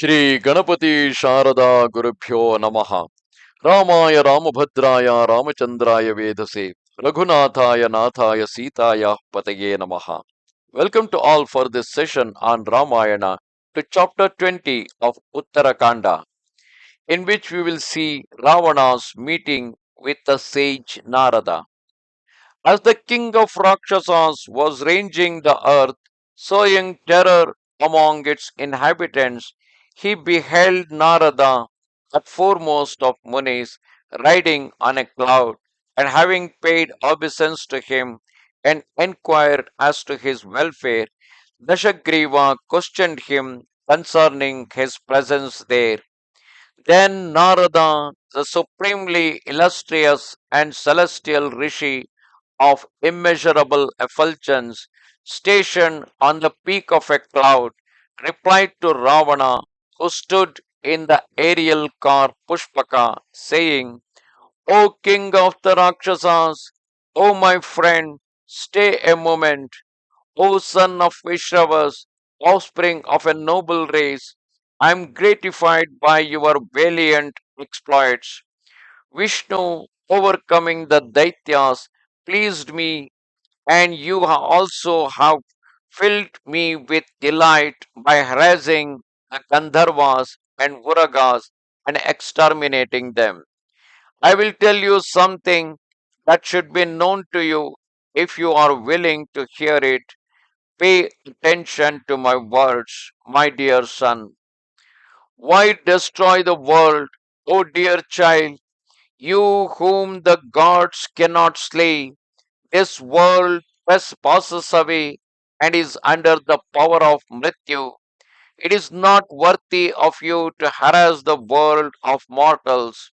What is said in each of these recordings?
Shri Ganapati Sharada Gurubhyo Namaha Ramaya Ramabhadraya Ramachandraya Vedase Raghunathaya Nathaya Sitaya Pataye Namaha. Welcome to all for this session on Ramayana to chapter 20 of Uttara Kanda, in which we will see Ravana's meeting with the sage Narada. As the king of Rakshasas was ranging the earth, sowing terror among its inhabitants, he beheld Narada, at foremost of Munis, riding on a cloud, and having paid obeisance to him and inquired as to his welfare, Dashagriva questioned him concerning his presence there. Then Narada, the supremely illustrious and celestial rishi of immeasurable effulgence, stationed on the peak of a cloud, replied to Ravana, who stood in the aerial car Pushpaka, saying, O king of the Rakshasas, O my friend, stay a moment. O son of Vishravas, offspring of a noble race, I am gratified by your valiant exploits. Vishnu, overcoming the Daityas, pleased me, and you also have filled me with delight by harassing the Gandharvas and Vuragas and exterminating them. I will tell you something that should be known to you if you are willing to hear it. Pay attention to my words, my dear son. Why destroy the world, O dear child, you whom the gods cannot slay? This world passes away and is under the power of Mrityu. It is not worthy of you to harass the world of mortals.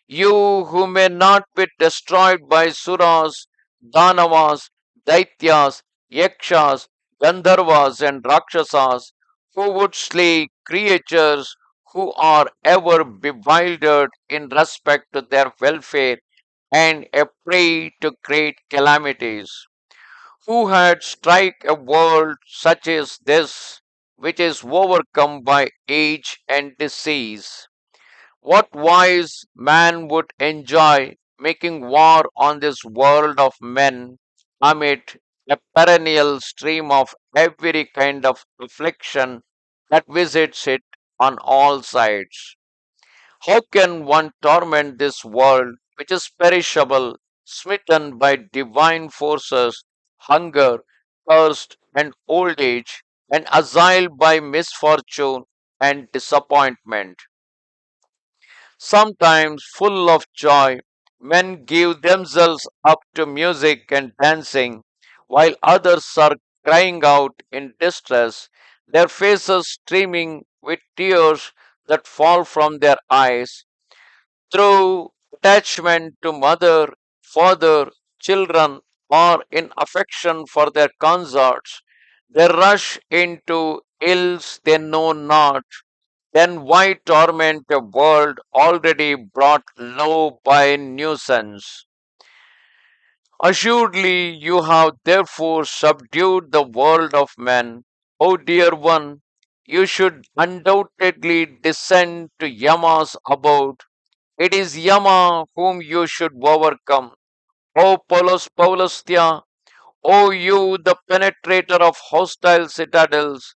You who may not be destroyed by Suras, Danavas, Daityas, Yakshas, Gandharvas, and Rakshasas, who would slay creatures who are ever bewildered in respect to their welfare and a prey to great calamities, who had strike a world such as this, which is overcome by age and disease. What wise man would enjoy making war on this world of men amid a perennial stream of every kind of affliction that visits it on all sides? How can one torment this world which is perishable, smitten by divine forces, hunger, thirst, and old age, and assailed by misfortune and disappointment? Sometimes, full of joy, men give themselves up to music and dancing, while others are crying out in distress, their faces streaming with tears that fall from their eyes. Through attachment to mother, father, children, or in affection for their consorts, they rush into ills they know not. Then why torment a world already brought low by nuisance? Assuredly, you have therefore subdued the world of men. O dear one, you should undoubtedly descend to Yama's abode. It is Yama whom you should overcome. O Paulostya, O you, the penetrator of hostile citadels,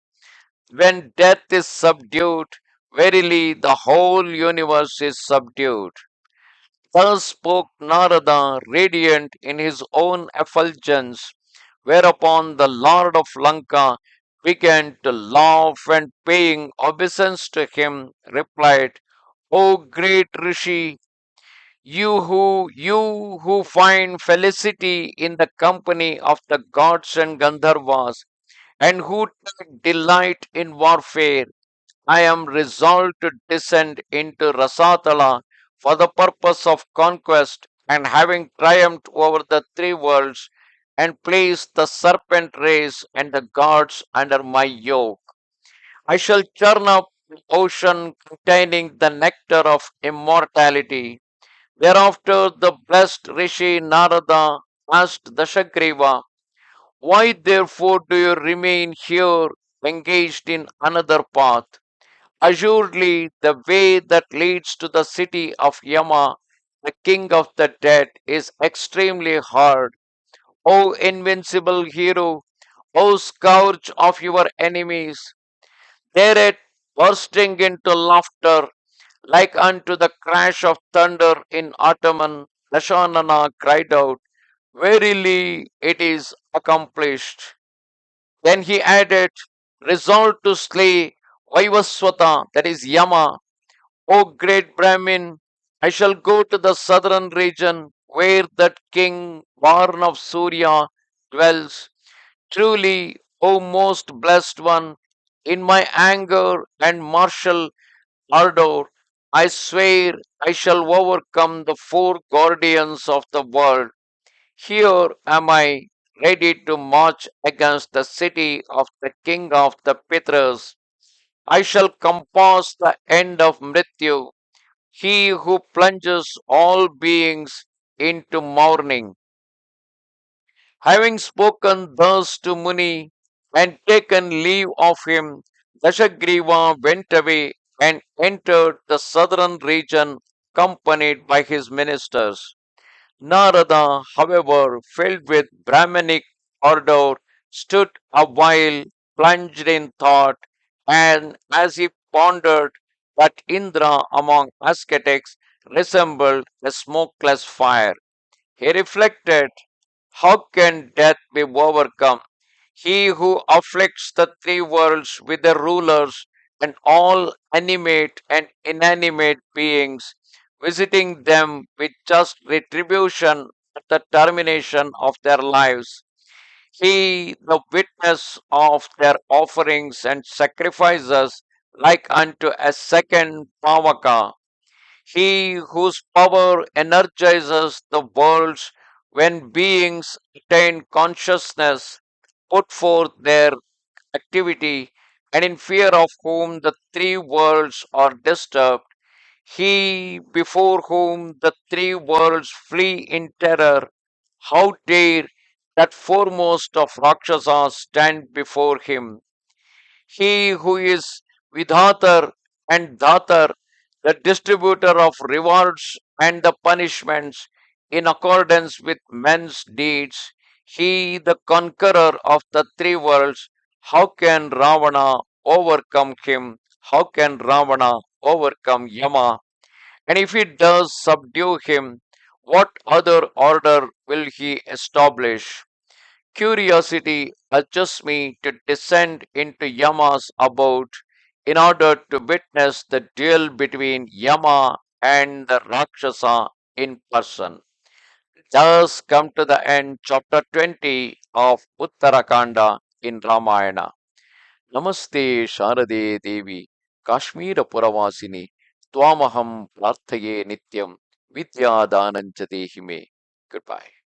when death is subdued, verily the whole universe is subdued. Thus spoke Narada, radiant in his own effulgence, whereupon the Lord of Lanka began to laugh and paying obeisance to him, replied, O great Rishi, you who find felicity in the company of the gods and Gandharvas, and who take delight in warfare, I am resolved to descend into Rasathala for the purpose of conquest, and having triumphed over the three worlds, and placed the serpent race and the gods under my yoke, I shall churn up an ocean containing the nectar of immortality. Thereafter, the blessed Rishi Narada asked Dashagriva, why therefore do you remain here engaged in another path? Assuredly, the way that leads to the city of Yama, the king of the dead, is extremely hard. O invincible hero, O scourge of your enemies, thereat bursting into laughter, like unto the crash of thunder in autumn, Rashanana cried out, verily it is accomplished. Then he added, resolved to slay Vaivaswata, that is Yama, O great Brahmin, I shall go to the southern region where that king born of Surya dwells. Truly, O most blessed one, in my anger and martial ardor, I swear I shall overcome the four guardians of the world. Here am I, ready to march against the city of the king of the Pitras. I shall compass the end of Mrityu, he who plunges all beings into mourning. Having spoken thus to Muni and taken leave of him, Dashagriva went away and entered the southern region accompanied by his ministers. Narada, however, filled with Brahmanic ardor, stood a while plunged in thought, and as he pondered that Indra among ascetics resembled a smokeless fire, he reflected, how can death be overcome? He who afflicts the three worlds with the rulers and all animate and inanimate beings, visiting them with just retribution at the termination of their lives. He, the witness of their offerings and sacrifices, like unto a second Pavaka, he whose power energizes the worlds when beings attain consciousness, put forth their activity, and in fear of whom the three worlds are disturbed, he before whom the three worlds flee in terror, how dare that foremost of Rakshasas stand before him? He who is Vidhatar and Dhatar, the distributor of rewards and the punishments in accordance with men's deeds, he the conqueror of the three worlds, how can Ravana overcome him? How can Ravana overcome Yama? And if he does subdue him, what other order will he establish? Curiosity urges me to descend into Yama's abode in order to witness the duel between Yama and the Rakshasa in person. Thus come to the end chapter 20 of Uttara Kanda in Ramayana. Namaste Sharade Devi Kashmira Puravasini Twamaham Prarthaye Nityam Vidya Danancha Dehime. Goodbye.